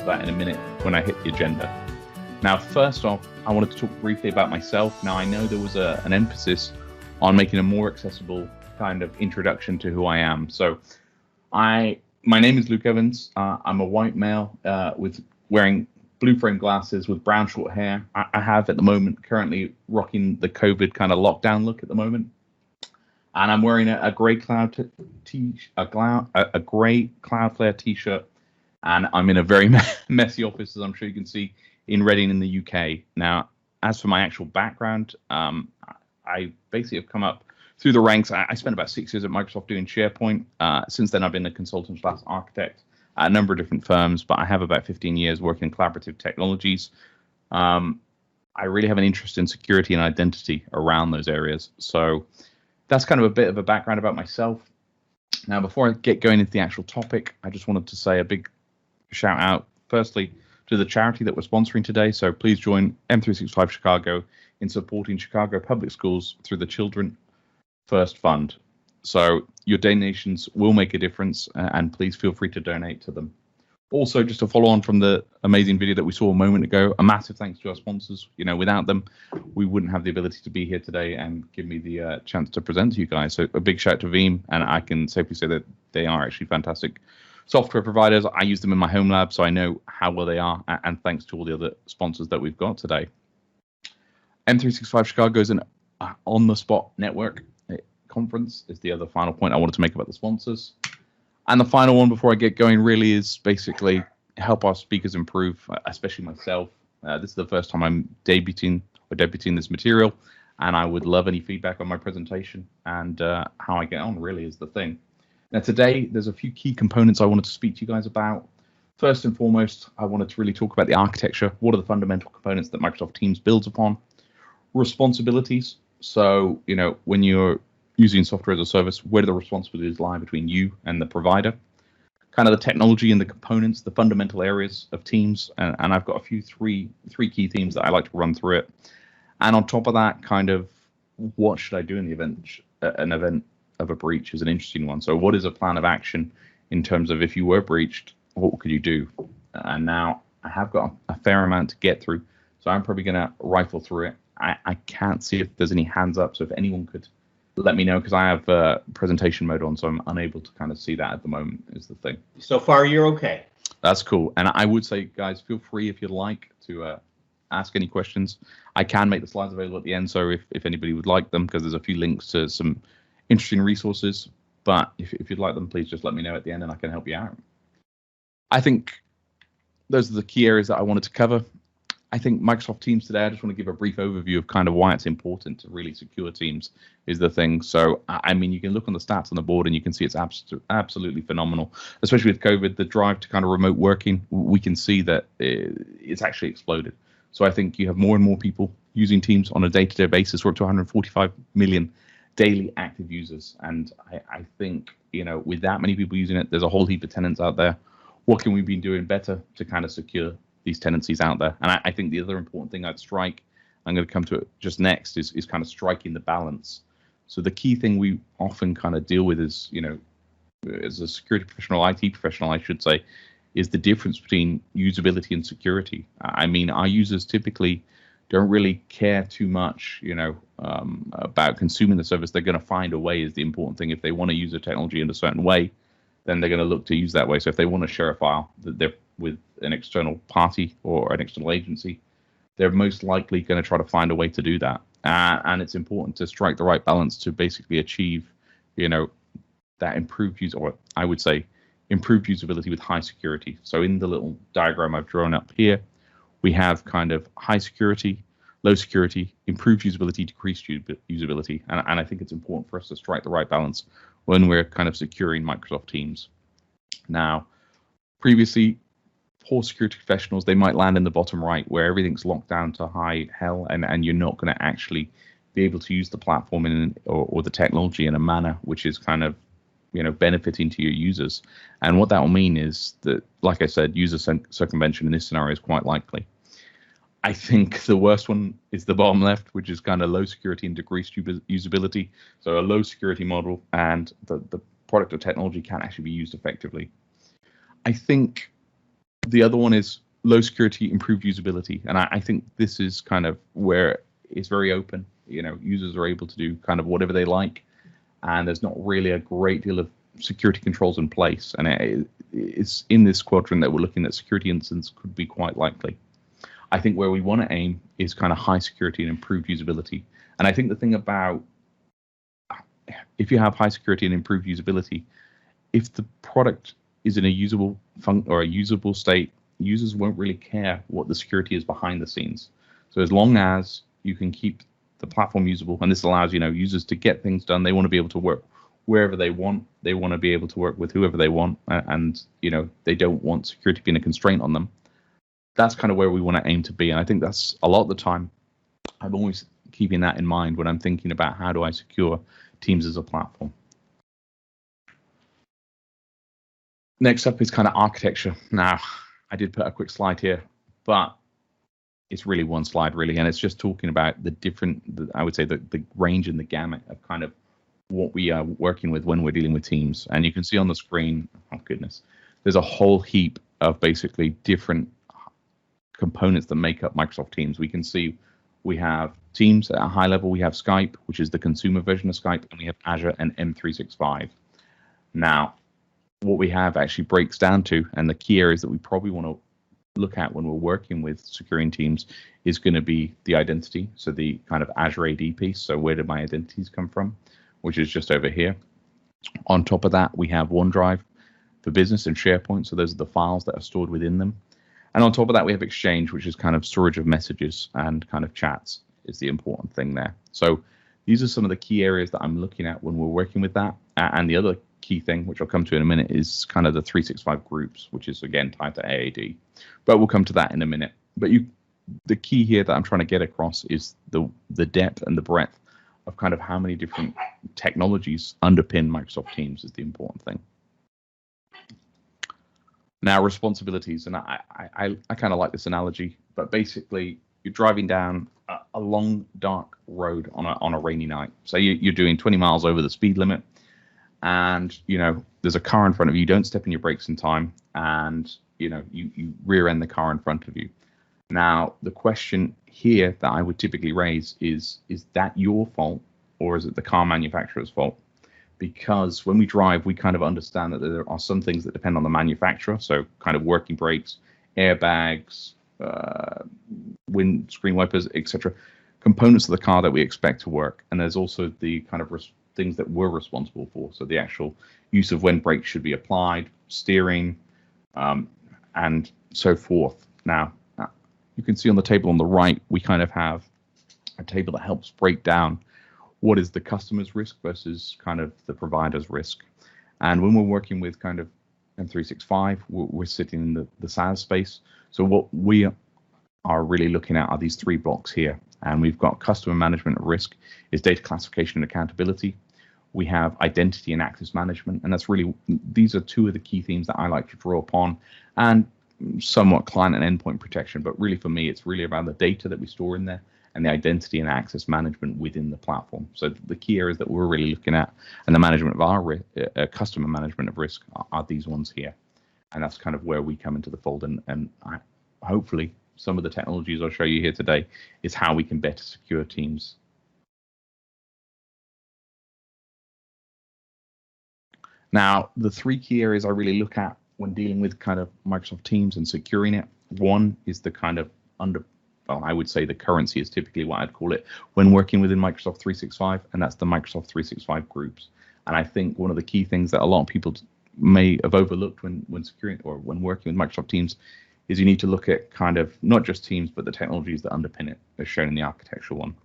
to that in a minute when I hit the agenda. Now, first off, I wanted to talk briefly about myself. Now, I know there was an emphasis on making a more accessible kind of introduction to who I am. So my name is Luke Evans. I'm a white male with wearing blue frame glasses with brown short hair. I have at the moment currently rocking the COVID kind of lockdown look at the moment. And I'm wearing a grey Cloudflare t-shirt. And I'm in a very messy office, as I'm sure you can see, in Reading in the UK. Now, as for my actual background, I basically have come up through the ranks. I spent about 6 years at Microsoft doing SharePoint. Since then, I've been a consultant / architect at a number of different firms, but I have about 15 years working in collaborative technologies. I really have an interest in security and identity around those areas. So that's kind of a bit of a background about myself. Now, before I get going into the actual topic, I just wanted to say a big shout out, firstly, to the charity that we're sponsoring today. So please join M365 Chicago in supporting Chicago public schools through the Children First Fund. So your donations will make a difference, and please feel free to donate to them. Also, just to follow on from the amazing video that we saw a moment ago, a massive thanks to our sponsors. You know, without them, we wouldn't have the ability to be here today and give me the chance to present to you guys. So a big shout out to Veeam, and I can safely say that they are actually fantastic software providers. I use them in my home lab, so I know how well they are, and thanks to all the other sponsors that we've got today. M365 Chicago is an on-the-spot network conference is the other final point I wanted to make about the sponsors. And the final one before I get going really is basically help our speakers improve, especially myself. This is the first time I'm debuting this material, and I would love any feedback on my presentation and how I get on really is the thing. Now today, there's a few key components I wanted to speak to you guys about. First and foremost, I wanted to really talk about the architecture. What are the fundamental components that Microsoft Teams builds upon? Responsibilities. So, you know, when you're using software as a service, where do the responsibilities lie between you and the provider? Kind of the technology and the components, the fundamental areas of Teams, and I've got three key themes that I like to run through it. And on top of that, kind of what should I do in the event an event of a breach is an interesting one. So what is a plan of action in terms of if you were breached, what could you do? And now I have got a fair amount to get through, so I'm probably going to rifle through it. I can't see if there's any hands up, so if anyone could let me know, because I have presentation mode on, so I'm unable to kind of see that at the moment is the thing. So far, you're okay. That's cool. And I would say, guys, feel free if you'd like to ask any questions. I can make the slides available at the end, so if anybody would like them, because there's a few links to some interesting resources. But if you'd like them, please just let me know at the end and I can help you out. I think those are the key areas that I wanted to cover. I think Microsoft Teams today, I just want to give a brief overview of kind of why it's important to really secure Teams is the thing. So, I mean, you can look on the stats on the board and you can see it's absolutely phenomenal, especially with COVID, the drive to kind of remote working. We can see that it's actually exploded. So I think you have more and more people using Teams on a day-to-day basis. We're up to 145 million daily active users. And I think, you know, with that many people using it, there's a whole heap of tenants out there. What can we be doing better to kind of secure these tenancies out there? And I think the other important thing I'm going to come to it just next, is kind of striking the balance. So the key thing we often kind of deal with is, you know, as a security professional, IT professional, I should say, is the difference between usability and security. I mean, our users typically don't really care too much, you know, about consuming the service. They're going to find a way is the important thing. If they want to use the technology in a certain way, then they're going to look to use that way. So if they want to share a file that they're with an external party or an external agency, they're most likely going to try to find a way to do that. And it's important to strike the right balance to basically achieve, you know, that improved use, or I would say improved usability with high security. So in the little diagram I've drawn up here, we have kind of high security, low security, improved usability, decreased usability. And I think it's important for us to strike the right balance when we're kind of securing Microsoft Teams. Now, previously, poor security professionals, they might land in the bottom right where everything's locked down to high hell, and you're not going to actually be able to use the platform or the technology in a manner which is kind of, you know, benefiting to your users. And what that will mean is that, like I said, user circumvention in this scenario is quite likely. I think the worst one is the bottom left, which is kind of low security and decreased usability. So a low security model and the product or technology can't actually be used effectively. I think The other one is low security, improved usability. And I think this is kind of where it's very open. Users are able to do kind of whatever they like, and there's not really a great deal of security controls in place. And it's in this quadrant that we're looking at security incidents could be quite likely. I think where we want to aim is kind of high security and improved usability. And I think the thing about if you have high security and improved usability, if the product is in a usable or a usable state, users won't really care what the security is behind the scenes. So as long as you can keep the platform usable, and this allows users to get things done, they want to be able to work wherever they want. They want to be able to work with whoever they want, and they don't want security being a constraint on them. That's kind of where we want to aim to be, and I think that's a lot of the time. I'm always keeping that in mind when I'm thinking about how do I secure Teams as a platform. Next up is kind of architecture. Now, I did put a quick slide here, but it's really one slide really, and it's just talking about the different, I would say the range and the gamut of kind of what we are working with when we're dealing with Teams. And you can see on the screen, oh goodness, there's a whole heap of basically different components that make up Microsoft Teams. We can see we have Teams at a high level, we have Skype, which is the consumer version of Skype, and we have Azure and M365. Now, what we have actually breaks down to, and the key areas that we probably want to look at when we're working with securing Teams is going to be the identity. So the kind of Azure AD piece. So where did my identities come from? Which is just over here. On top of that, we have OneDrive for Business and SharePoint. So those are the files that are stored within them. And on top of that, we have Exchange, which is kind of storage of messages and kind of chats is the important thing there. So these are some of the key areas that I'm looking at when we're working with that. And the other key thing, which I'll come to in a minute, is kind of the 365 groups, which is again tied to AAD. But we'll come to that in a minute. But the key here that I'm trying to get across is the depth and the breadth of kind of how many different technologies underpin Microsoft Teams is the important thing. Now, responsibilities, and I kind of like this analogy, but basically you're driving down a long, dark road on a rainy night. So you're doing 20 miles over the speed limit, and there's a car in front of you. You don't step in your brakes in time, and you rear end the car in front of you. Now, the question here that I would typically raise is that your fault, or is it the car manufacturer's fault? Because when we drive, we kind of understand that there are some things that depend on the manufacturer. So kind of working brakes, airbags, windscreen wipers, etc. Components of the car that we expect to work. And there's also the kind of things that we're responsible for. So the actual use of when brakes should be applied, steering, and so forth. Now, you can see on the table on the right, we kind of have a table that helps break down what is the customer's risk versus kind of the provider's risk. And when we're working with kind of M365, we're sitting in the SaaS space. So what we are really looking at are these three blocks here. And we've got customer management of risk is data classification and accountability. We have identity and access management. And that's really, these are two of the key themes that I like to draw upon, and somewhat client and endpoint protection. But really for me, it's really about the data that we store in there and the identity and access management within the platform. So the key areas that we're really looking at and the management of our customer management of risk are these ones here. And that's kind of where we come into the fold. And hopefully some of the technologies I'll show you here today is how we can better secure Teams. Now, the three key areas I really look at when dealing with kind of Microsoft Teams and securing it. One is the kind of I would say the currency is typically what I'd call it when working within Microsoft 365, and that's the Microsoft 365 groups. And I think one of the key things that a lot of people may have overlooked when securing or when working with Microsoft Teams is you need to look at kind of not just Teams, but the technologies that underpin it, as shown in the architectural one.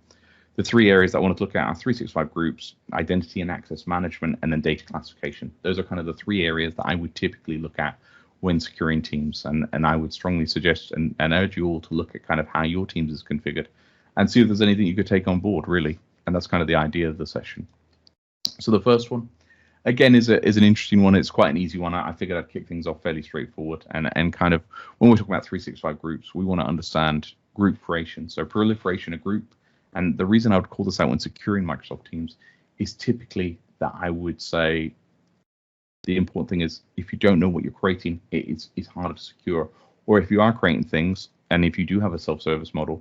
The three areas that I want to look at are 365 groups, identity and access management, and then data classification. Those are kind of the three areas that I would typically look at when securing Teams, and I would strongly suggest and urge you all to look at kind of how your Teams is configured and see if there's anything you could take on board, really. And that's kind of the idea of the session. So the first one, again, is an interesting one. It's quite an easy one. I figured I'd kick things off fairly straightforward. And kind of when we're talking about 365 groups, we want to understand group creation. So proliferation of group. And the reason I would call this out when securing Microsoft Teams is typically that I would say the important thing is if you don't know what you're creating, it's harder to secure, Or if you are creating things, and if you do have a self-service model,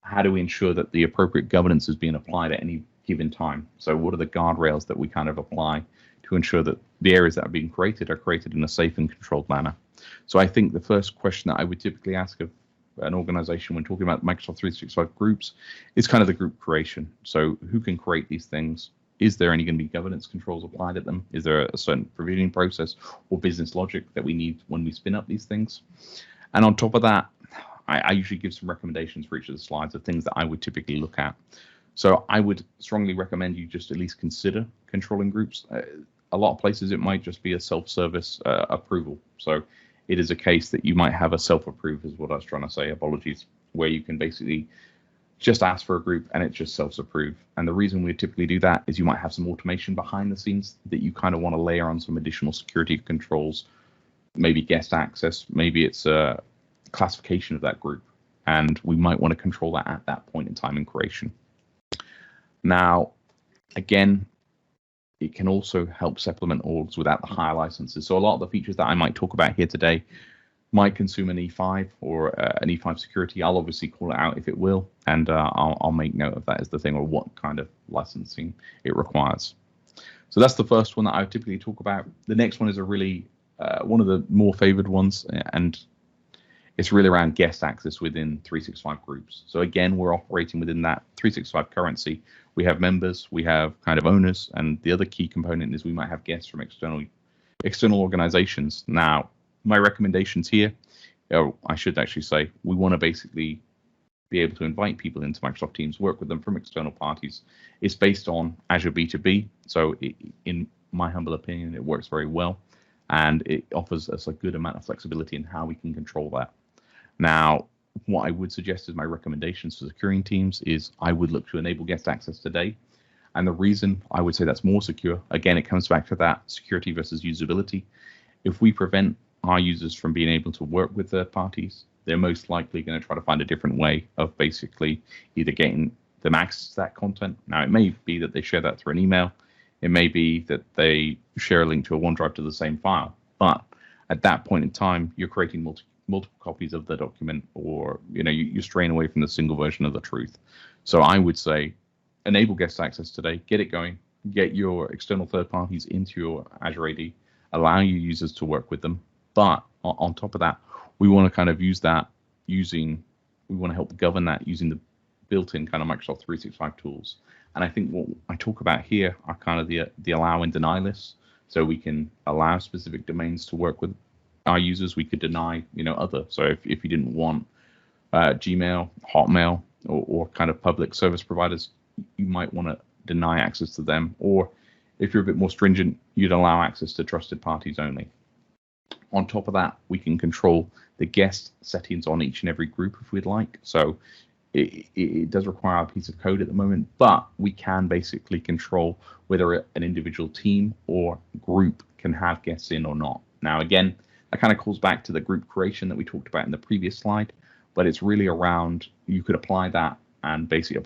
how do we ensure that the appropriate governance is being applied at any given time? So what are the guardrails that we kind of apply to ensure that the areas that are being created are created in a safe and controlled manner? So I think the first question that I would typically ask of an organization when talking about Microsoft 365 groups is kind of the group creation. So who can create these things? Is there any going to be governance controls applied at them? Is there a certain provisioning process or business logic that we need when we spin up these things? And on top of that, I usually give some recommendations for each of the slides of things that I would typically look at. So I would strongly recommend you just at least consider controlling groups. A lot of places it might just be a self-service approval. So it is a case that you might have a self-approve is what I was trying to say, apologies, where you can basically just ask for a group and it just self-approve. And the reason we typically do that is you might have some automation behind the scenes that you kind of want to layer on some additional security controls, maybe guest access, maybe it's a classification of that group, and we might want to control that at that point in time in creation. Now, again, it can also help supplement orgs without the higher licenses. So a lot of the features that I might talk about here today might consume an E5 or an E5 security. I'll obviously call it out if it will, and I'll make note of that as the thing, or what kind of licensing it requires. So that's the first one that I would typically talk about. The next one is a really one of the more favored ones, and it's really around guest access within 365 groups. So again, we're operating within that 365 currency. We have members, we have kind of owners, and the other key component is we might have guests from external organizations. Now, my recommendations here, I should actually say, we want to basically be able to invite people into Microsoft Teams, work with them from external parties. It's based on Azure B2B. So in my humble opinion, it works very well, and it offers us a good amount of flexibility in how we can control that. Now, what I would suggest as my recommendations for securing Teams is I would look to enable guest access today. And the reason I would say that's more secure, again, it comes back to that security versus usability. If we prevent our users from being able to work with third parties, they're most likely going to try to find a different way of basically either getting them access to that content. Now, it may be that they share that through an email. It may be that they share a link to a OneDrive to the same file. But at that point in time, you're creating multiple copies of the document, or you're straying away from the single version of the truth. So I would say enable guest access today, get it going, get your external third parties into your Azure AD, allow your users to work with them. But on top of that, we want to kind of use that we want to help govern that using the built-in kind of Microsoft 365 tools. And I think what I talk about here are kind of the allow and deny lists. So we can allow specific domains to work with our users. We could deny, other. So if you didn't want Gmail, Hotmail, or kind of public service providers, you might want to deny access to them. Or if you're a bit more stringent, you'd allow access to trusted parties only. On top of that, we can control the guest settings on each and every group if we'd like. So it does require a piece of code at the moment, but we can basically control whether an individual team or group can have guests in or not. Now, again, that kind of calls back to the group creation that we talked about in the previous slide, but it's really around, you could apply that and basically,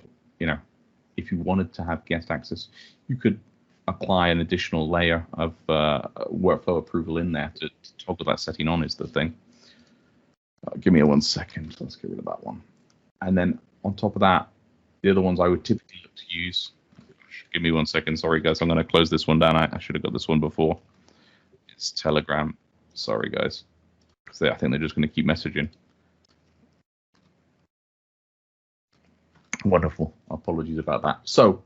if you wanted to have guest access, you could apply an additional layer of workflow approval in there to toggle that setting on is the thing. Give me 1 second. Let's get rid of that one. And then on top of that, the other ones I would typically look to use. Give me 1 second. Sorry, guys. I'm going to close this one down. I should have got this one before. It's Telegram. Sorry, guys. I think they're just going to keep messaging. Wonderful. Apologies about that. So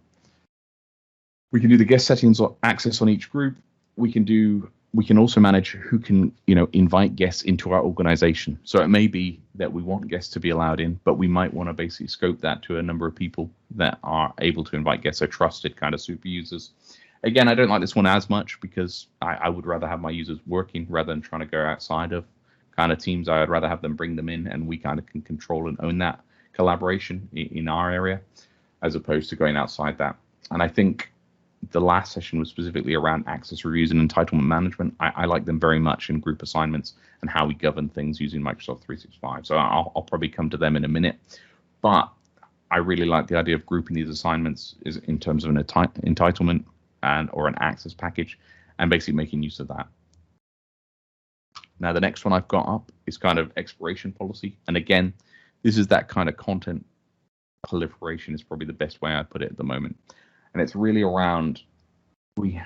we can do the guest settings or access on each group. We can also manage who can, invite guests into our organization. So it may be that we want guests to be allowed in, but we might want to basically scope that to a number of people that are able to invite guests, so trusted kind of super users. Again, I don't like this one as much because I would rather have my users working rather than trying to go outside of kind of teams. I would rather have them bring them in and we kind of can control and own that collaboration in our area as opposed to going outside that. And I think the last session was specifically around access reviews and entitlement management. I like them very much in group assignments and how we govern things using Microsoft 365. So I'll probably come to them in a minute. But I really like the idea of grouping these assignments in terms of an entitlement or an access package and basically making use of that. Now, the next one I've got up is kind of expiration policy. And again, this is that kind of content proliferation is probably the best way I put it at the moment. And it's really around, we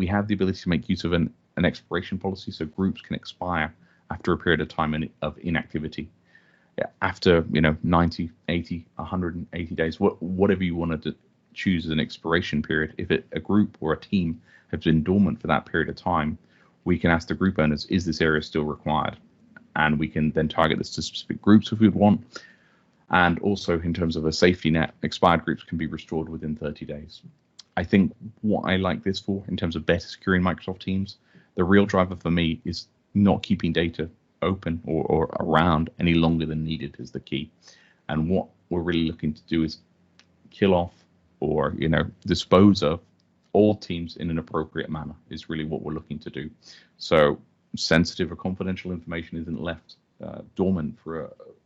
have the ability to make use of an expiration policy, so groups can expire after a period of time of inactivity. After 90, 80, 180 days, whatever you wanted to choose as an expiration period, if a group or a team has been dormant for that period of time, we can ask the group owners, is this area still required? And we can then target this to specific groups if we want. And also in terms of a safety net, expired groups can be restored within 30 days. I think what I like this for in terms of better securing Microsoft Teams, the real driver for me is not keeping data open or around any longer than needed is the key. And what we're really looking to do is kill off or dispose of all teams in an appropriate manner is really what we're looking to do. So sensitive or confidential information isn't left dormant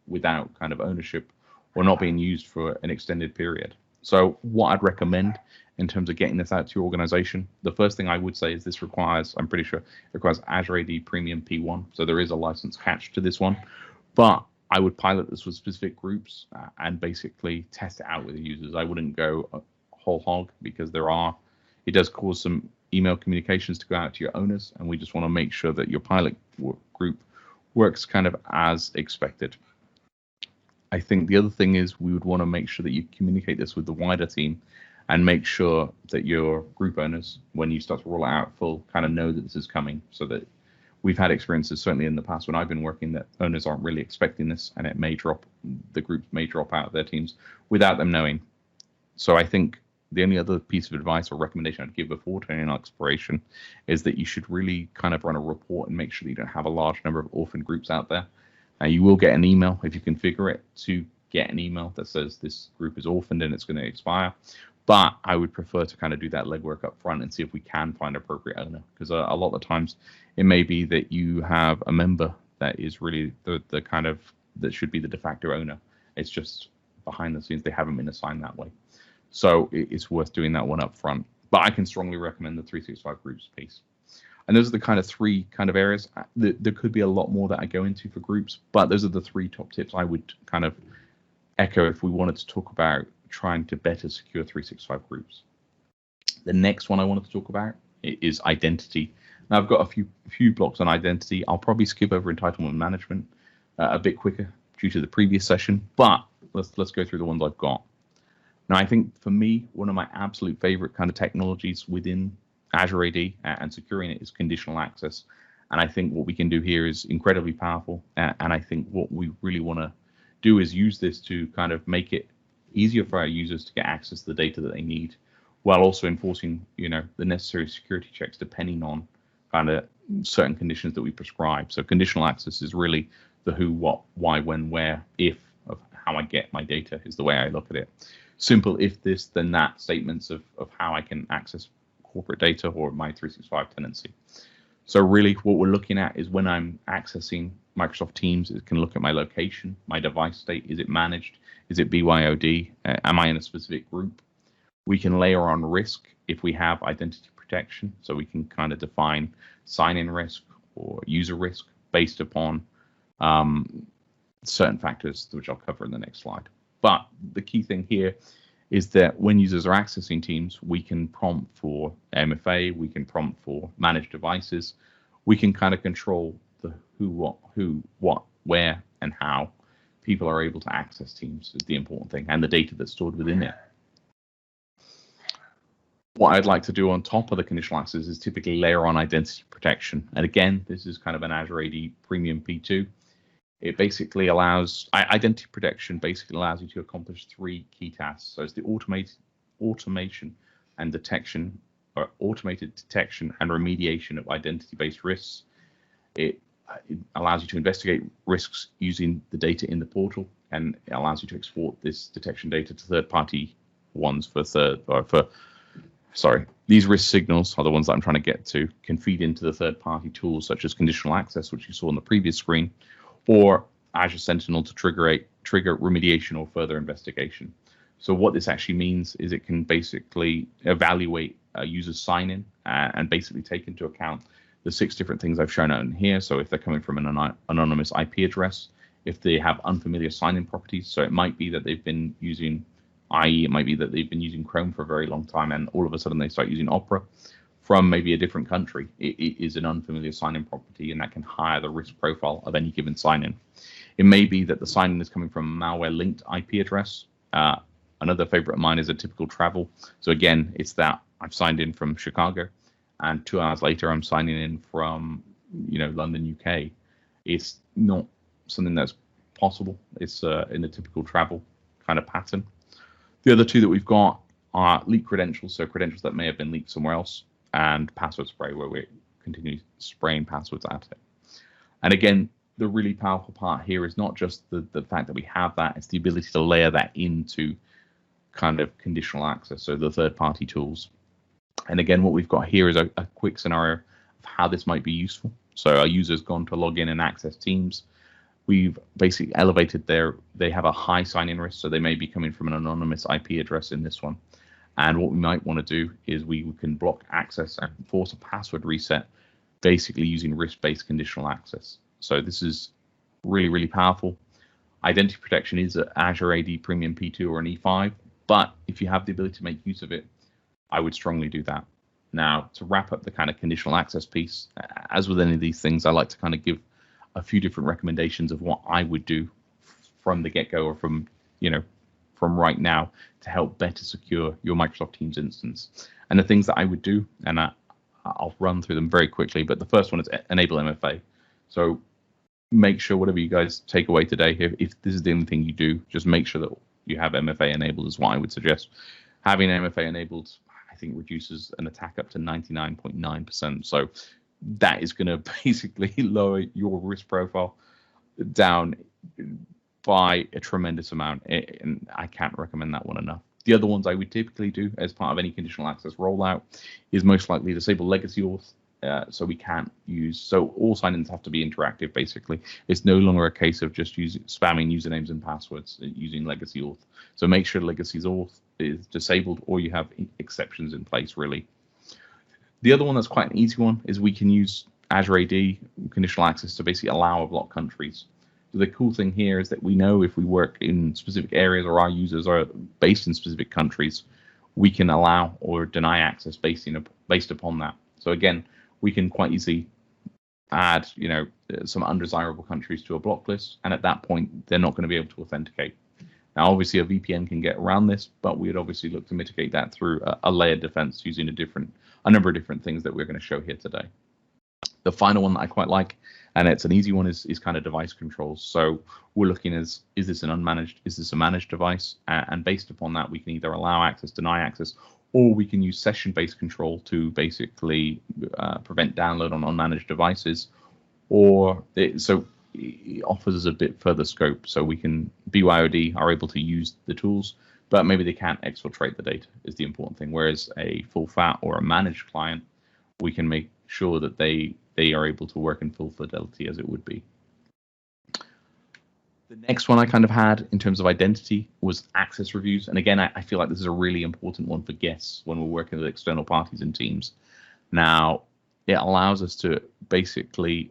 without kind of ownership or not being used for an extended period. So what I'd recommend in terms of getting this out to your organization, the first thing I would say is this requires, I'm pretty sure it requires Azure AD Premium P1. So there is a license attached to this one, but I would pilot this with specific groups and basically test it out with the users. I wouldn't go whole hog because it does cause some email communications to go out to your owners, and we just want to make sure that your pilot group works kind of as expected. I think the other thing is we would want to make sure that you communicate this with the wider team and make sure that your group owners, when you start to roll it out full, kind of know that this is coming, so that we've had experiences certainly in the past when I've been working that owners aren't really expecting this, and the groups may drop out of their teams without them knowing. So I think the only other piece of advice or recommendation I'd give before turning on expiration is that you should really kind of run a report and make sure that you don't have a large number of orphan groups out there. You will get an email if you configure it to get an email that says this group is orphaned and it's going to expire. But I would prefer to kind of do that legwork up front and see if we can find an appropriate owner, because a lot of the times it may be that you have a member that is really the kind of that should be the de facto owner. It's just behind the scenes they haven't been assigned that way. So it's worth doing that one up front. But I can strongly recommend the 365 groups piece. And those are the kind of three kind of areas. There could be a lot more that I go into for groups, but those are the three top tips I would kind of echo if we wanted to talk about trying to better secure 365 groups. The next one I wanted to talk about is identity. Now I've got a few blocks on identity. I'll probably skip over entitlement management a bit quicker due to the previous session, but let's go through the ones I've got. Now, I think for me, one of my absolute favorite kind of technologies within Azure AD and securing it is conditional access. And I think what we can do here is incredibly powerful. And I think what we really want to do is use this to kind of make it easier for our users to get access to the data that they need, while also enforcing, the necessary security checks depending on kind of certain conditions that we prescribe. So conditional access is really the who, what, why, when, where, if of how I get my data is the way I look at it. Simple if this, then that statements of how I can access corporate data or my 365 tenancy. So really what we're looking at is when I'm accessing Microsoft Teams, it can look at my location, my device state. Is it managed? Is it BYOD? Am I in a specific group? We can layer on risk if we have identity protection. So we can kind of define sign-in risk or user risk based upon certain factors, which I'll cover in the next slide. But the key thing here is that when users are accessing Teams, we can prompt for MFA, we can prompt for managed devices, we can kind of control the who, what, where, and how people are able to access Teams is the important thing, and the data that's stored within it. What I'd like to do on top of the conditional access is typically layer on identity protection. And again, this is kind of an Azure AD Premium P2. It basically allows, identity protection basically allows you to accomplish three key tasks. So it's the automation and detection, or automated detection and remediation of identity-based risks. It allows you to investigate risks using the data in the portal, and it allows you to export this detection data to third-party ones these risk signals are the ones that I'm trying to get to, can feed into the third-party tools such as conditional access, which you saw on the previous screen, or Azure Sentinel to trigger remediation or further investigation. So what this actually means is it can basically evaluate a user's sign-in and basically take into account the 6 different things I've shown out in here. So if they're coming from an anonymous IP address, if they have unfamiliar sign-in properties, so it might be that they've been using IE, it might be that they've been using Chrome for a very long time, and all of a sudden they start using Opera from maybe a different country. It is an unfamiliar sign-in property, and that can higher the risk profile of any given sign-in. It may be that the sign-in is coming from a malware-linked IP address. Another favorite of mine is a typical travel. So again, it's that I've signed in from Chicago, and 2 hours later I'm signing in from, London, UK. It's not something that's possible. It's in a typical travel kind of pattern. The other 2 that we've got are leaked credentials, so credentials that may have been leaked somewhere else, and password spray, where we continue spraying passwords at it. And again, the really powerful part here is not just the fact that we have that, it's the ability to layer that into kind of conditional access, so the third-party tools. And again, what we've got here is a quick scenario of how this might be useful. So our user's gone to log in and access Teams. We've basically elevated they have a high sign-in risk, so they may be coming from an anonymous IP address in this one. And what we might want to do is we can block access and force a password reset, basically using risk-based conditional access. So this is really, really powerful. Identity protection is an Azure AD Premium P2 or an E5, but if you have the ability to make use of it, I would strongly do that. Now, to wrap up the kind of conditional access piece, as with any of these things, I like to kind of give a few different recommendations of what I would do from the get-go, or from right now, to help better secure your Microsoft Teams instance. And the things that I would do, and I'll run through them very quickly, but the first one is enable MFA. So make sure whatever you guys take away today, if this is the only thing you do, just make sure that you have MFA enabled is what I would suggest. Having MFA enabled, I think, reduces an attack up to 99.9%. So that is going to basically lower your risk profile down by a tremendous amount, and I can't recommend that one enough. The other ones I would typically do as part of any conditional access rollout is most likely disable legacy auth. So we can't use, so all sign-ins have to be interactive, basically. It's no longer a case of just spamming usernames and passwords using legacy auth. So make sure legacy auth is disabled, or you have exceptions in place, really. The other one that's quite an easy one is we can use Azure AD conditional access to basically allow or block countries. So the cool thing here is that we know if we work in specific areas or our users are based in specific countries, we can allow or deny access based upon that. So again, we can quite easily add, some undesirable countries to a block list, and at that point, they're not going to be able to authenticate. Now, obviously, a VPN can get around this, but we would obviously look to mitigate that through a layered defense using a number of different things that we're going to show here today. The final one that I quite like, and it's an easy one, is kind of device controls. So we're looking is this a managed device? And based upon that, we can either allow access, deny access, or we can use session-based control to basically prevent download on unmanaged devices. So it offers us a bit further scope. So we can, BYOD are able to use the tools, but maybe they can't exfiltrate the data is the important thing. Whereas a full fat or a managed client, we can make sure that they are able to work in full fidelity as it would be. The next one I kind of had in terms of identity was access reviews. And again, I feel like this is a really important one for guests when we're working with external parties and teams. Now, it allows us to basically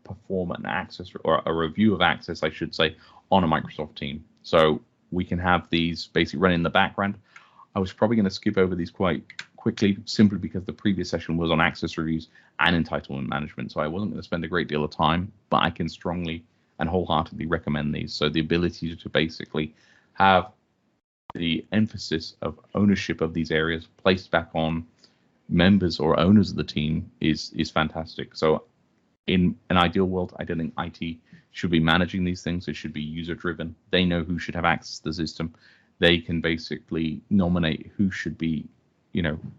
perform an access or a review of access, I should say, on a Microsoft team. So we can have these basically run in the background. I was probably going to skip over these quite quickly, simply because the previous session was on access reviews and entitlement management. So I wasn't going to spend a great deal of time, but I can strongly and wholeheartedly recommend these. So the ability to basically have the emphasis of ownership of these areas placed back on members or owners of the team is fantastic. So in an ideal world, I don't think IT should be managing these things. It should be user driven. They know who should have access to the system. They can basically nominate who should be,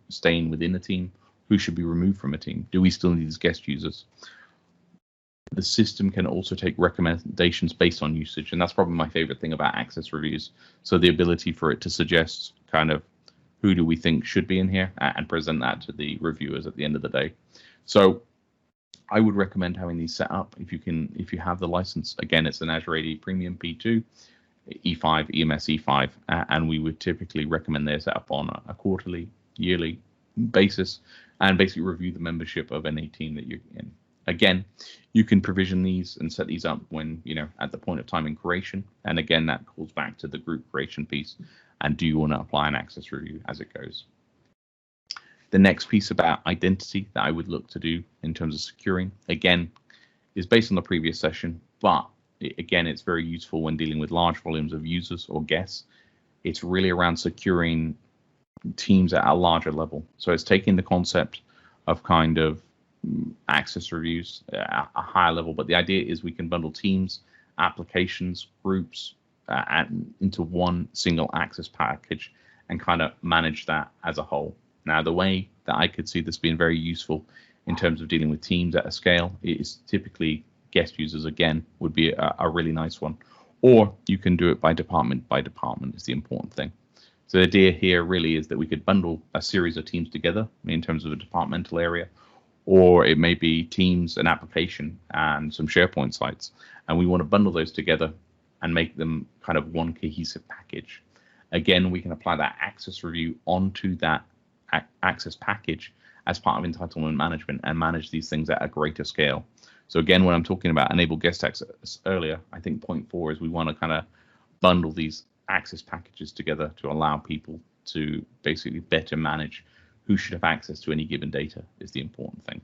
staying within a team, who should be removed from a team. Do we still need these guest users? The system can also take recommendations based on usage, and that's probably my favorite thing about access reviews. So the ability for it to suggest kind of who do we think should be in here and present that to the reviewers at the end of the day. So I would recommend having these set up if you have the license. Again, it's an Azure AD Premium P2, E5, EMS E5, and we would typically recommend they're set up on a quarterly, yearly basis. and basically review the membership of any team that you're in. Again, you can provision these and set these up when, at the point of time in creation. And again, that calls back to the group creation piece. And do you want to apply an access review as it goes? The next piece about identity that I would look to do in terms of securing, again, is based on the previous session, but again, it's very useful when dealing with large volumes of users or guests. It's really around securing teams at a larger level. So it's taking the concept of kind of access reviews at a higher level, but the idea is we can bundle teams, applications, groups into one single access package and kind of manage that as a whole. Now, the way that I could see this being very useful in terms of dealing with teams at a scale is typically guest users, again, would be a really nice one. Or you can do it by department is the important thing. So the idea here really is that we could bundle a series of teams together in terms of a departmental area, or it may be teams, an application, and some SharePoint sites. And we want to bundle those together and make them kind of one cohesive package. Again, we can apply that access review onto that access package as part of entitlement management and manage these things at a greater scale. So again, when I'm talking about enable guest access earlier, I think point 4 is we want to kind of bundle these access packages together to allow people to basically better manage who should have access to any given data is the important thing.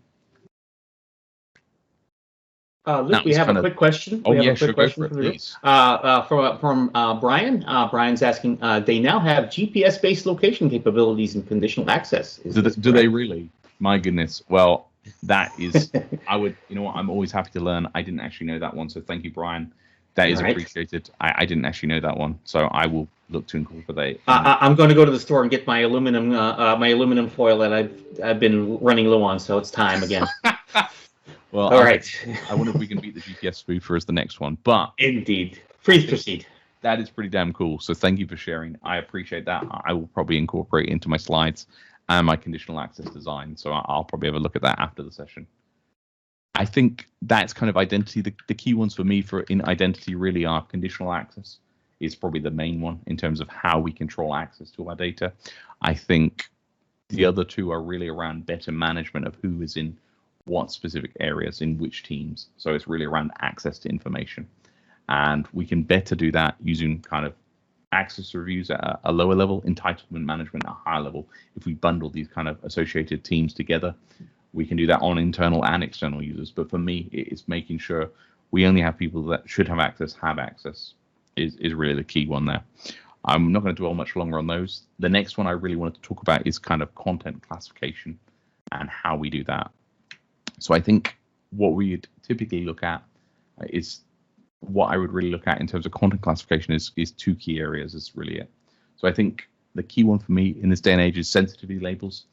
Luke, we have a quick question. Oh, yeah, sure, go for it, please. From Brian. Brian's asking, they now have GPS-based location capabilities in conditional access. Do they really? My goodness. Well, that is, I'm always happy to learn. I didn't actually know that one, so thank you, Brian. That is appreciated. I didn't actually know that one, so I will look to incorporate. I'm going to go to the store and get my aluminum foil that I've been running low on, so it's time again. Well, all right. I wonder if we can beat the GPS spoofer as the next one, but indeed, please proceed. That is pretty damn cool. So thank you for sharing. I appreciate that. I will probably incorporate it into my slides and my conditional access design. So I'll probably have a look at that after the session. I think that's kind of identity. The key ones for me in identity really are conditional access is probably the main one in terms of how we control access to our data. I think the other two are really around better management of who is in what specific areas in which teams. So it's really around access to information. And we can better do that using kind of access reviews at a lower level, entitlement management at a higher level. If we bundle these kind of associated teams together, we can do that on internal and external users. But for me, it's making sure we only have people that should have access is really the key one there. I'm not going to dwell much longer on those. The next one I really wanted to talk about is kind of content classification and how we do that. So I think what we'd typically look at is what I would really look at in terms of content classification is two key areas is really it. So I think the key one for me in this day and age is sensitivity labels.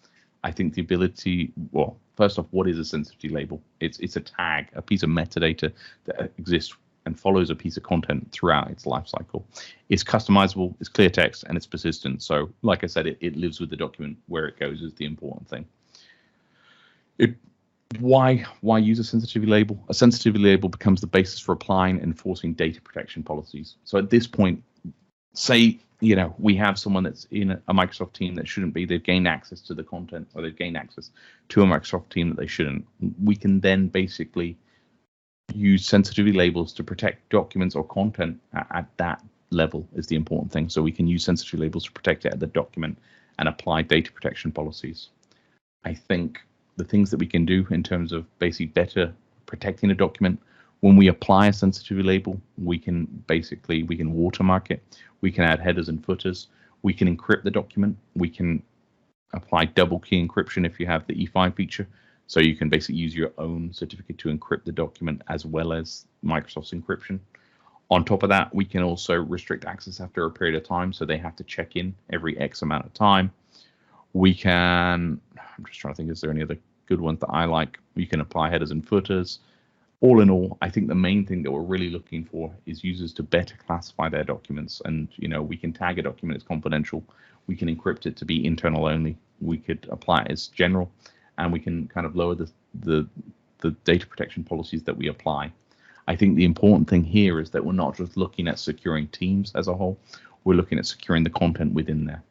I think the ability, well, first off, what is a sensitivity label? It's a tag, a piece of metadata that exists and follows a piece of content throughout its life cycle. It's customizable, it's clear text, and it's persistent. So like I said, it lives with the document where it goes is the important thing. Why use a sensitivity label? A sensitivity label becomes the basis for applying and enforcing data protection policies. So at this point, say, we have someone that's in a Microsoft team that shouldn't be, they've gained access to the content or they've gained access to a Microsoft team that they shouldn't. We can then basically use sensitivity labels to protect documents or content at that level is the important thing. So we can use sensitivity labels to protect it at the document and apply data protection policies. I think the things that we can do in terms of basically better protecting a document, when we apply a sensitivity label, we can watermark it, we can add headers and footers, we can encrypt the document, we can apply double key encryption if you have the E5 feature. So you can basically use your own certificate to encrypt the document as well as Microsoft's encryption. On top of that, we can also restrict access after a period of time. So they have to check in every X amount of time. We can, I'm just trying to think, is there any other good ones that I like? We can apply headers and footers. All in all, I think the main thing that we're really looking for is users to better classify their documents. And, we can tag a document as confidential. We can encrypt it to be internal only. We could apply it as general, and we can kind of lower the data protection policies that we apply. I think the important thing here is that we're not just looking at securing teams as a whole. We're looking at securing the content within there.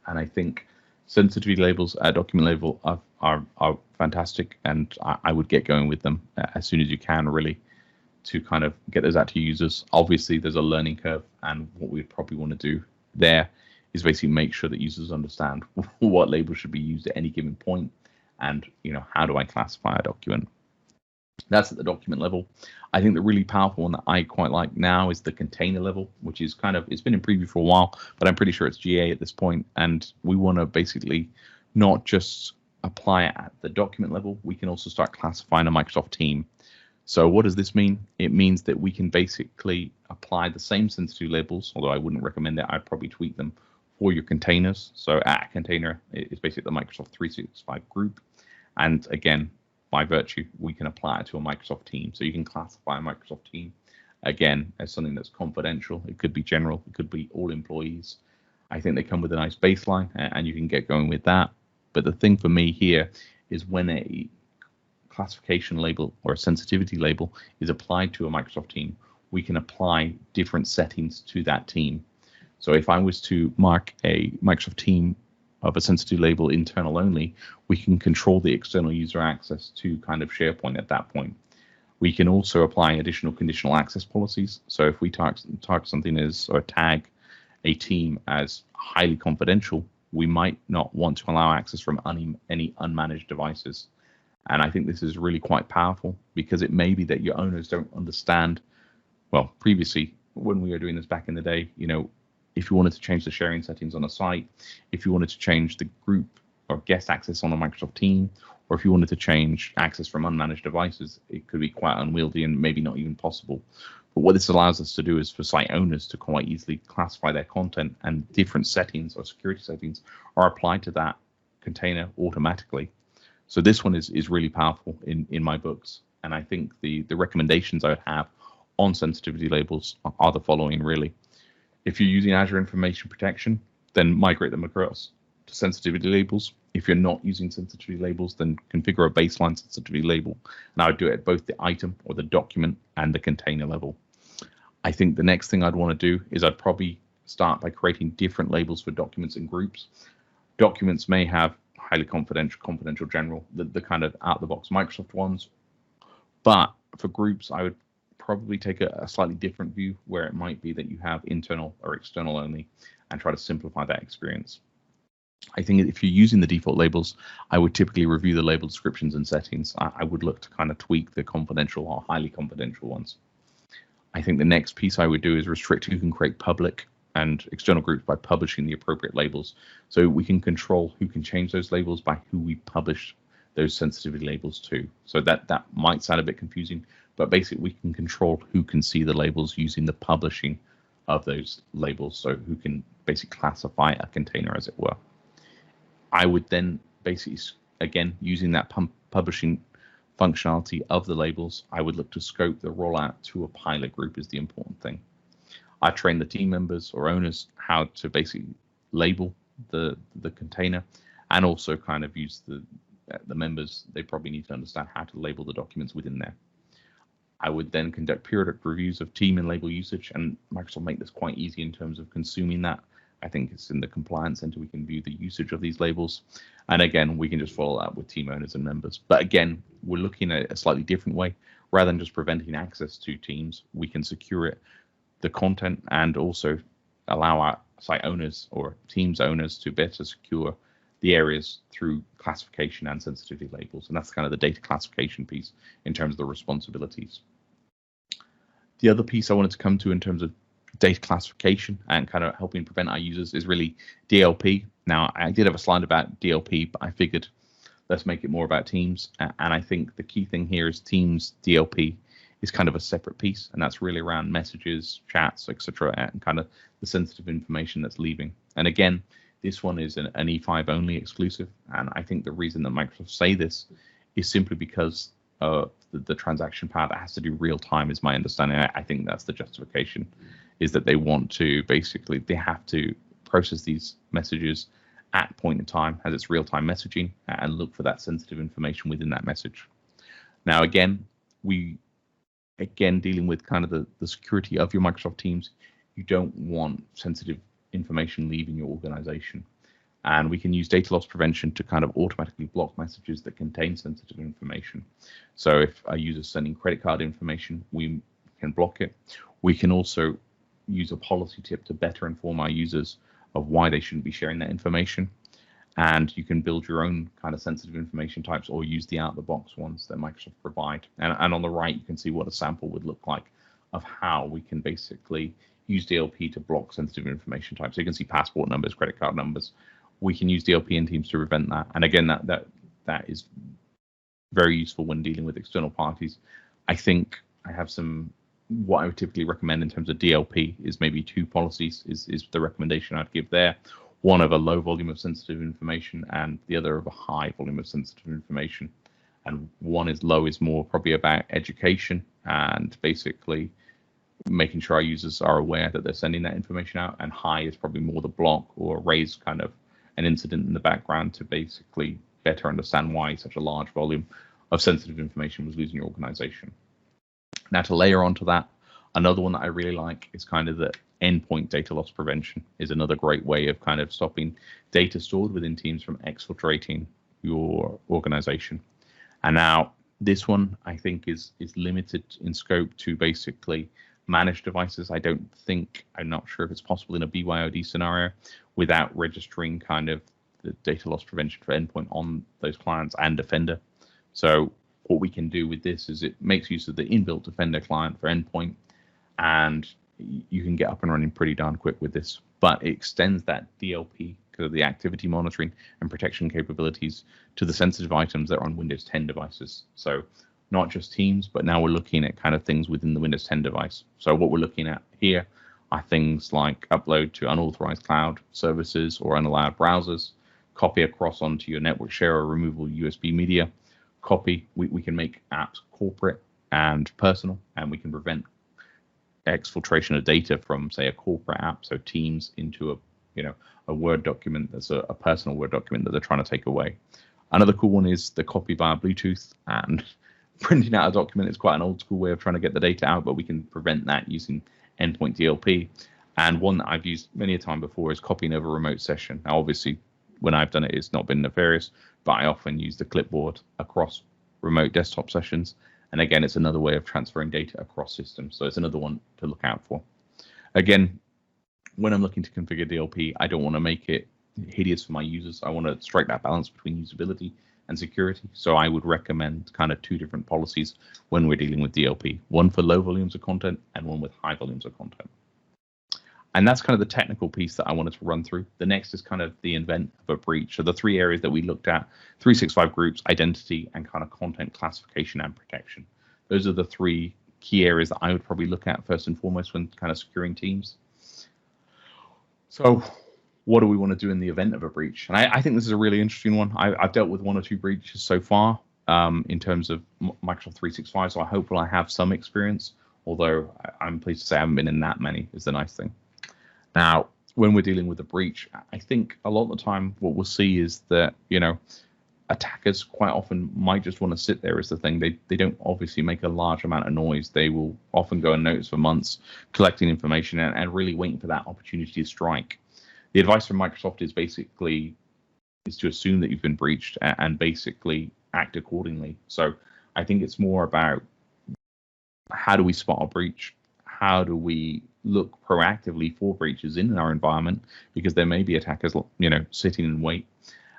And I think sensitivity labels at document level are fantastic, and I would get going with them as soon as you can, really, to kind of get those out to users. Obviously, there's a learning curve, and what we'd probably want to do there is basically make sure that users understand what labels should be used at any given point, and how do I classify a document. That's at the document level. I think the really powerful one that I quite like now is the container level, which is it's been in preview for a while, but I'm pretty sure it's GA at this point. And we want to basically not just apply it at the document level, we can also start classifying a Microsoft team. So what does this mean? It means that we can basically apply the same sensitivity labels, although I wouldn't recommend it. I'd probably tweak them for your containers. So at container is basically the Microsoft 365 group. And again, by virtue, we can apply it to a Microsoft team. So you can classify a Microsoft team, again, as something that's confidential. It could be general, it could be all employees. I think they come with a nice baseline, and you can get going with that. But the thing for me here is when a classification label or a sensitivity label is applied to a Microsoft team, we can apply different settings to that team. So if I was to mark a Microsoft team of a sensitivity label internal only, we can control the external user access to kind of SharePoint at that point. We can also apply additional conditional access policies. So if we target something as, or tag a team as highly confidential, we might not want to allow access from any unmanaged devices. And I think this is really quite powerful, because it may be that your owners don't understand. Well, previously, when we were doing this back in the day, if you wanted to change the sharing settings on a site, if you wanted to change the group or guest access on a Microsoft team, or if you wanted to change access from unmanaged devices, it could be quite unwieldy and maybe not even possible. But what this allows us to do is for site owners to quite easily classify their content, and different settings or security settings are applied to that container automatically. So this one is really powerful in my books. And I think the recommendations I would have on sensitivity labels are the following, really. If you're using Azure Information Protection, then migrate them across to sensitivity labels. If you're not using sensitivity labels, then configure a baseline sensitivity label. And I would do it at both the item or the document and the container level. I think the next thing I'd want to do is I'd probably start by creating different labels for documents and groups. Documents may have highly confidential general, the kind of out-of-the-box Microsoft ones. But for groups, I would probably take a slightly different view, where it might be that you have internal or external only, and try to simplify that experience. I think if you're using the default labels, I would typically review the label descriptions and settings. I would look to kind of tweak the confidential or highly confidential ones. I think the next piece I would do is restrict who can create public and external groups by publishing the appropriate labels. So we can control who can change those labels by who we publish those sensitivity labels to. So that might sound a bit confusing, but basically we can control who can see the labels using the publishing of those labels. So who can basically classify a container, as it were. I would then basically, again, using that publishing functionality of the labels, I would look to scope the rollout to a pilot group is the important thing. I train the team members or owners how to basically label the container, and also kind of use the members. They probably need to understand how to label the documents within there. I would then conduct periodic reviews of team and label usage, and Microsoft make this quite easy in terms of consuming that. I think it's in the compliance center we can view the usage of these labels, and again we can just follow that with team owners and members. But again, we're looking at it a slightly different way. Rather than just preventing access to teams, we can secure it, the content, and also allow our site owners or teams owners to better secure the areas through classification and sensitivity labels. And that's kind of the data classification piece in terms of the responsibilities. The other piece I wanted to come to in terms of data classification and kind of helping prevent our users is really DLP. Now, I did have a slide about DLP, but I figured let's make it more about teams. And I think the key thing here is teams DLP is kind of a separate piece, and that's really around messages, chats, etc., and kind of the sensitive information that's leaving. And again, this one is an E5 only exclusive, and I think the reason that Microsoft say this is simply because the transaction power that has to do real time is my understanding. I think that's the justification, is that they want to basically, they have to process these messages at point in time as it's real time messaging and look for that sensitive information within that message. Now, again, dealing with kind of the security of your Microsoft Teams, you don't want sensitive information leaving your organization. And we can use data loss prevention to kind of automatically block messages that contain sensitive information. So if a user's sending credit card information, we can block it. We can also use a policy tip to better inform our users of why they shouldn't be sharing that information. And you can build your own kind of sensitive information types or use the out-of-the-box ones that Microsoft provide. And on the right, you can see what a sample would look like of how we can basically use DLP to block sensitive information types. So you can see passport numbers, credit card numbers. We can use DLP in Teams to prevent that. And again, that is very useful when dealing with external parties. I think I have what I would typically recommend in terms of DLP is maybe 2 policies is the recommendation I'd give there. One of a low volume of sensitive information and the other of a high volume of sensitive information. And one is low is more probably about education and basically making sure our users are aware that they're sending that information out, and high is probably more the block or raise kind of an incident in the background to basically better understand why such a large volume of sensitive information was losing your organization. Now, to layer onto that, another one that I really like is kind of the endpoint data loss prevention is another great way of kind of stopping data stored within Teams from exfiltrating your organization. And now this one I think is limited in scope to basically managed devices. I'm not sure if it's possible in a BYOD scenario without registering kind of the data loss prevention for endpoint on those clients and Defender. So what we can do with this is it makes use of the inbuilt Defender client for endpoint, and you can get up and running pretty darn quick with this. But it extends that DLP, because of the activity monitoring and protection capabilities, to the sensitive items that are on Windows 10 devices. So not just Teams, but now we're looking at kind of things within the Windows 10 device. So what we're looking at here are things like upload to unauthorized cloud services or unallowed browsers, copy across onto your network share or removal USB media, copy. We can make apps corporate and personal, and we can prevent exfiltration of data from, say, a corporate app, so Teams, into a Word document that's a personal Word document that they're trying to take away. Another cool one is the copy via Bluetooth, and printing out a document is quite an old school way of trying to get the data out, but we can prevent that using Endpoint DLP. And one that I've used many a time before is copying over a remote session. Now, obviously, when I've done it, it's not been nefarious, but I often use the clipboard across remote desktop sessions. And again, it's another way of transferring data across systems. So it's another one to look out for. Again, when I'm looking to configure DLP, I don't want to make it hideous for my users. I want to strike that balance between usability and security. So I would recommend kind of 2 different policies when we're dealing with DLP, one for low volumes of content and one with high volumes of content. And that's kind of the technical piece that I wanted to run through. The next is kind of the event of a breach. So the 3 areas that we looked at: 365 groups, identity, and kind of content classification and protection. Those are the 3 key areas that I would probably look at first and foremost when kind of securing Teams. So what do we want to do in the event of a breach? And I think this is a really interesting one. I've dealt with 1 or 2 breaches so far in terms of Microsoft 365, so I hope I have some experience, although I'm pleased to say I haven't been in that many, is the nice thing. Now, when we're dealing with a breach, I think a lot of the time what we'll see is that, attackers quite often might just want to sit there is the thing. They don't obviously make a large amount of noise. They will often go unnoticed for months, collecting information and really waiting for that opportunity to strike. The advice from Microsoft is basically to assume that you've been breached and basically act accordingly. So I think it's more about how do we spot a breach? How do we look proactively for breaches in our environment? Because there may be attackers, sitting in wait.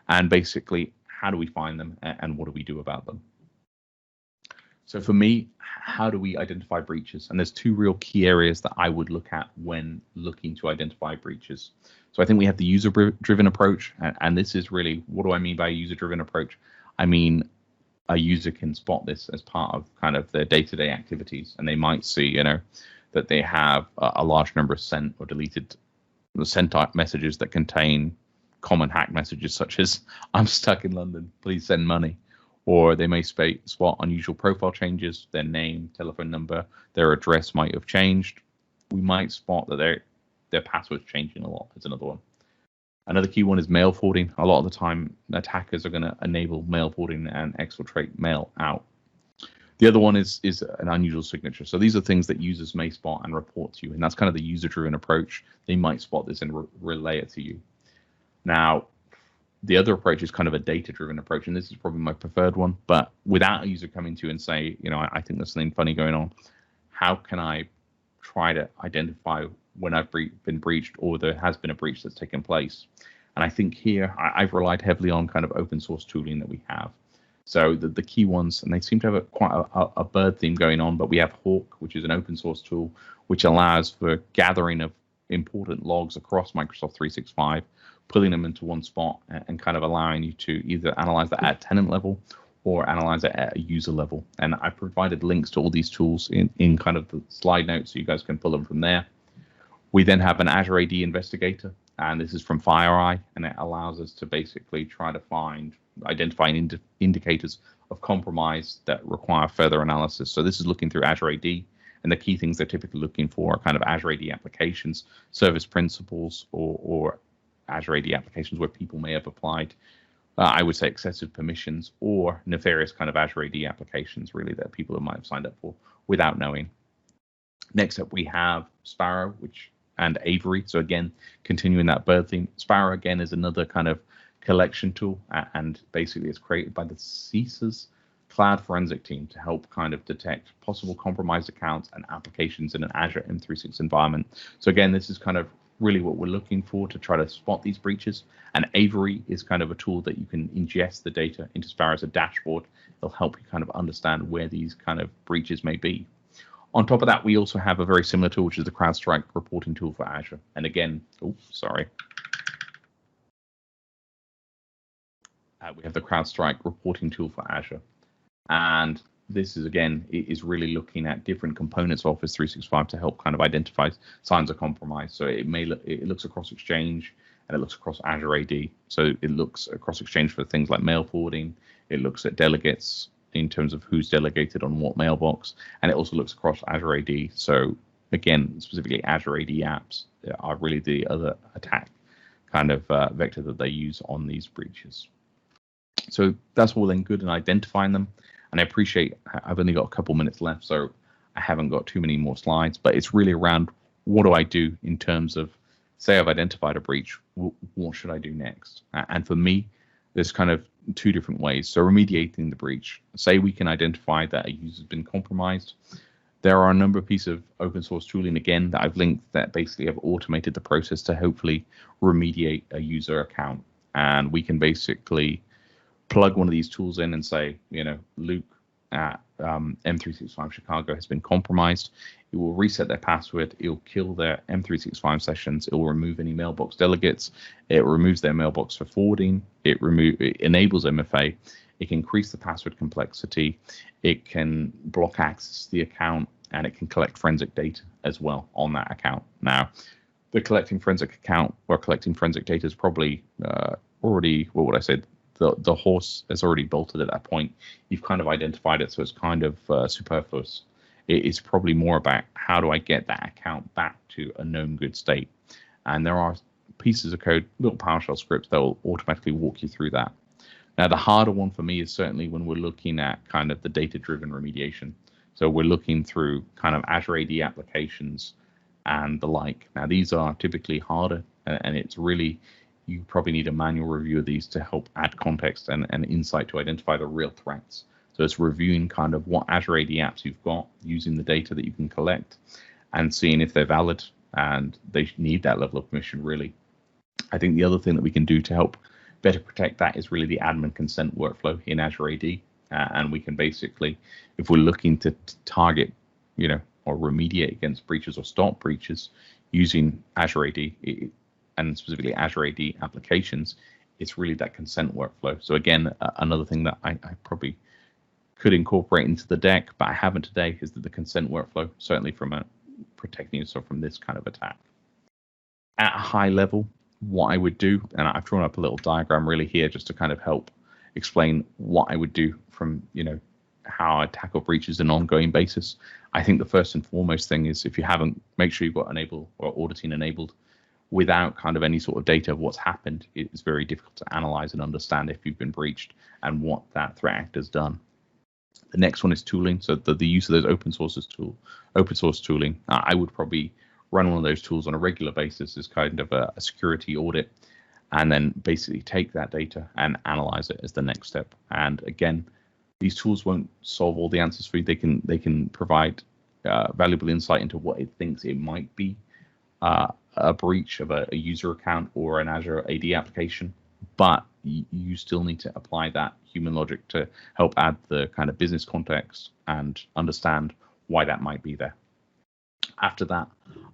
And basically, how do we find them and what do we do about them? So for me, how do we identify breaches? And there's 2 real key areas that I would look at when looking to identify breaches. So I think we have the user-driven approach, and this is really, what do I mean by a user-driven approach? I mean, a user can spot this as part of kind of their day-to-day activities, and they might see, that they have a large number of sent or deleted sent messages that contain common hack messages such as, "I'm stuck in London, please send money." Or they may spot unusual profile changes, their name, telephone number, their address might have changed. We might spot that their password's changing a lot. Is another one. Another key one is mail forwarding. A lot of the time, attackers are going to enable mail forwarding and exfiltrate mail out. The other one is an unusual signature. So these are things that users may spot and report to you, and that's kind of the user-driven approach. They might spot this and relay it to you. Now, The other approach is kind of a data-driven approach, and this is probably my preferred one. But without a user coming to you and say, I think there's something funny going on, how can I try to identify when I've been breached or there has been a breach that's taken place? And I think here I've relied heavily on kind of open source tooling that we have. So the key ones, and they seem to have quite a bird theme going on, but we have Hawk, which is an open source tool, which allows for gathering of important logs across Microsoft 365, pulling them into one spot and kind of allowing you to either analyze that at tenant level or analyze it at a user level. And I provided links to all these tools in kind of the slide notes, so you guys can pull them from there. We then have an Azure AD investigator, and this is from FireEye, and it allows us to basically try to identify indicators of compromise that require further analysis. So this is looking through Azure AD, and the key things they're typically looking for are kind of Azure AD applications, service principals, or Azure AD applications where people may have applied, I would say, excessive permissions or nefarious kind of Azure AD applications, really, that people might have signed up for without knowing. Next up, we have Sparrow, and Avery. So again, continuing that bird theme. Sparrow, again, is another kind of collection tool, and basically it's created by the CISA's cloud forensic team to help kind of detect possible compromised accounts and applications in an Azure M365 environment. So again, this is kind of really what we're looking for to try to spot these breaches. And Avery is kind of a tool that you can ingest the data into Sparrow as a dashboard. It'll help you kind of understand where these kind of breaches may be. On top of that, we also have a very similar tool, which is the CrowdStrike reporting tool for Azure. And again, we have the CrowdStrike reporting tool for Azure. And this is, again, is really looking at different components of Office 365 to help kind of identify signs of compromise. So it looks across Exchange, and it looks across Azure AD. So it looks across Exchange for things like mail forwarding. It looks at delegates in terms of who's delegated on what mailbox, and it also looks across Azure AD. So again, specifically Azure AD apps are really the other attack kind of vector that they use on these breaches. So that's all in good in identifying them. And I appreciate I've only got a couple minutes left, so I haven't got too many more slides, but it's really around what do I do in terms of, say I've identified a breach, what should I do next? And for me, there's kind of two different ways. So remediating the breach, say we can identify that a user's been compromised. There are a number of pieces of open source tooling, again, that I've linked that basically have automated the process to hopefully remediate a user account. And we can basically plug one of these tools in and say, Luke at M365 Chicago has been compromised. It will reset their password. It will kill their M365 sessions. It will remove any mailbox delegates. It removes their mailbox for forwarding. It enables MFA. It can increase the password complexity. It can block access to the account, and it can collect forensic data as well on that account. Now, the collecting forensic data is probably already, what would I say? The horse has already bolted at that point. You've kind of identified it, so it's kind of superfluous. It's probably more about how do I get that account back to a known good state. And there are pieces of code, little PowerShell scripts that will automatically walk you through that. Now, the harder one for me is certainly when we're looking at kind of the data-driven remediation. So we're looking through kind of Azure AD applications and the like. Now, these are typically harder, and it's really, you probably need a manual review of these to help add context and insight to identify the real threats. So it's reviewing kind of what Azure AD apps you've got, using the data that you can collect and seeing if they're valid and they need that level of permission, really. I think the other thing that we can do to help better protect that is really the admin consent workflow in Azure AD. And we can basically, if we're looking to target, or remediate against breaches or stop breaches using Azure AD, and specifically Azure AD applications, it's really that consent workflow. So again, another thing that I probably could incorporate into the deck, but I haven't today, is that the consent workflow, certainly from protecting yourself from this kind of attack. At a high level, what I would do, and I've drawn up a little diagram really here just to kind of help explain what I would do from, how I tackle breaches on an ongoing basis. I think the first and foremost thing is, if you haven't, make sure you've got enable or auditing enabled. Without kind of any sort of data of what's happened, it's very difficult to analyze and understand if you've been breached and what that threat actor's done. The next one is tooling. So the use of those open source tooling. I would probably run one of those tools on a regular basis as kind of a security audit. and then basically take that data and analyze it as the next step. And again, these tools won't solve all the answers for you. They can provide valuable insight into what it thinks it might be a breach of a user account or an Azure AD application, but you still need to apply that human logic to help add the kind of business context and understand why that might be there. After that,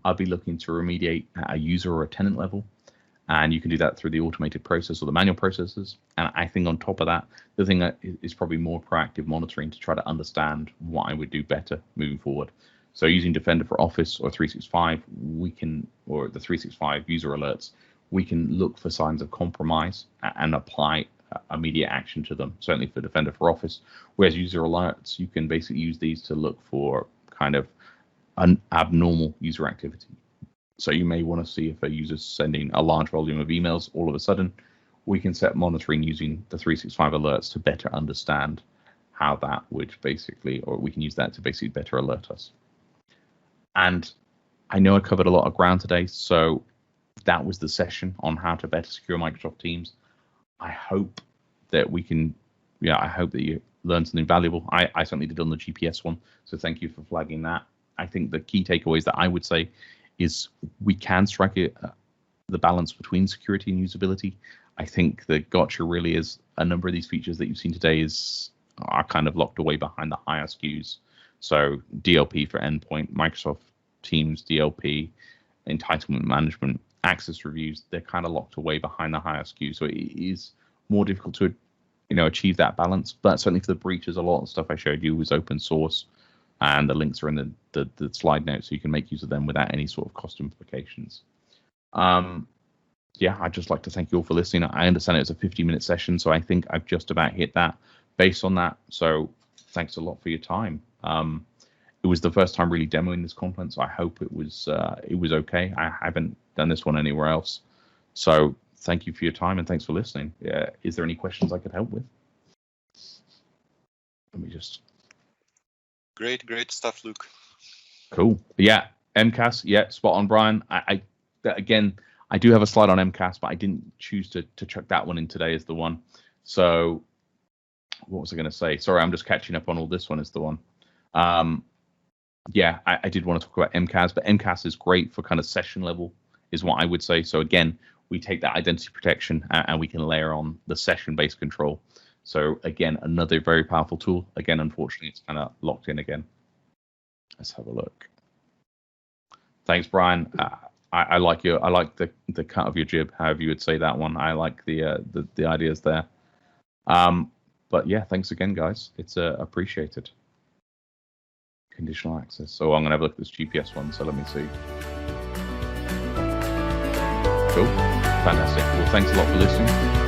I'll be looking to remediate at a user or a tenant level, and you can do that through the automated process or the manual processes. And I think on top of that, the thing that is probably more proactive monitoring to try to understand what I would do better moving forward. So using Defender for Office or 365, or the 365 user alerts, we can look for signs of compromise and apply immediate action to them, certainly for Defender for Office. Whereas user alerts, you can basically use these to look for kind of an abnormal user activity. So you may want to see if a user's sending a large volume of emails all of a sudden. We can set monitoring using the 365 alerts to better understand how that would basically, or we can use that to basically better alert us. And I know I covered a lot of ground today, so that was the session on how to better secure Microsoft Teams. I hope that I hope that you learned something valuable. I certainly did on the GPS one, so thank you for flagging that. I think the key takeaways that I would say is we can strike the balance between security and usability. I think the gotcha really is a number of these features that you've seen today are kind of locked away behind the higher SKUs. So DLP for endpoint, Microsoft Teams DLP, entitlement management, access reviews, they're kind of locked away behind the higher SKU. So it is more difficult to achieve that balance. But certainly for the breaches, a lot of the stuff I showed you was open source, and the links are in the slide notes, so you can make use of them without any sort of cost implications. Yeah, I'd just like to thank you all for listening. I understand it was a 50-minute session, so I think I've just about hit that based on that. So thanks a lot for your time. It was the first time really demoing this content, so I hope it was okay. I haven't done this one anywhere else. So thank you for your time and thanks for listening. Is there any questions I could help with? Let me just... Great stuff, Luke. Cool. Yeah, MCAS. Yeah, spot on, Brian. Again, I do have a slide on MCAS, but I didn't choose to chuck that one in today as the one. So what was I going to say? Sorry, I'm just catching up on all this one as the one. Yeah, I did want to talk about MCAS, but MCAS is great for kind of session level is what I would say. So again, we take that identity protection and we can layer on the session-based control. So again, another very powerful tool. Again, unfortunately, it's kind of locked in again. Let's have a look. Thanks, Brian. I like the cut of your jib, however you would say that one. I like the ideas there. But yeah, thanks again, guys. It's appreciated. Conditional access. So I'm gonna have a look at this GPS one. So let me see. Cool. Fantastic. Well, thanks a lot for listening.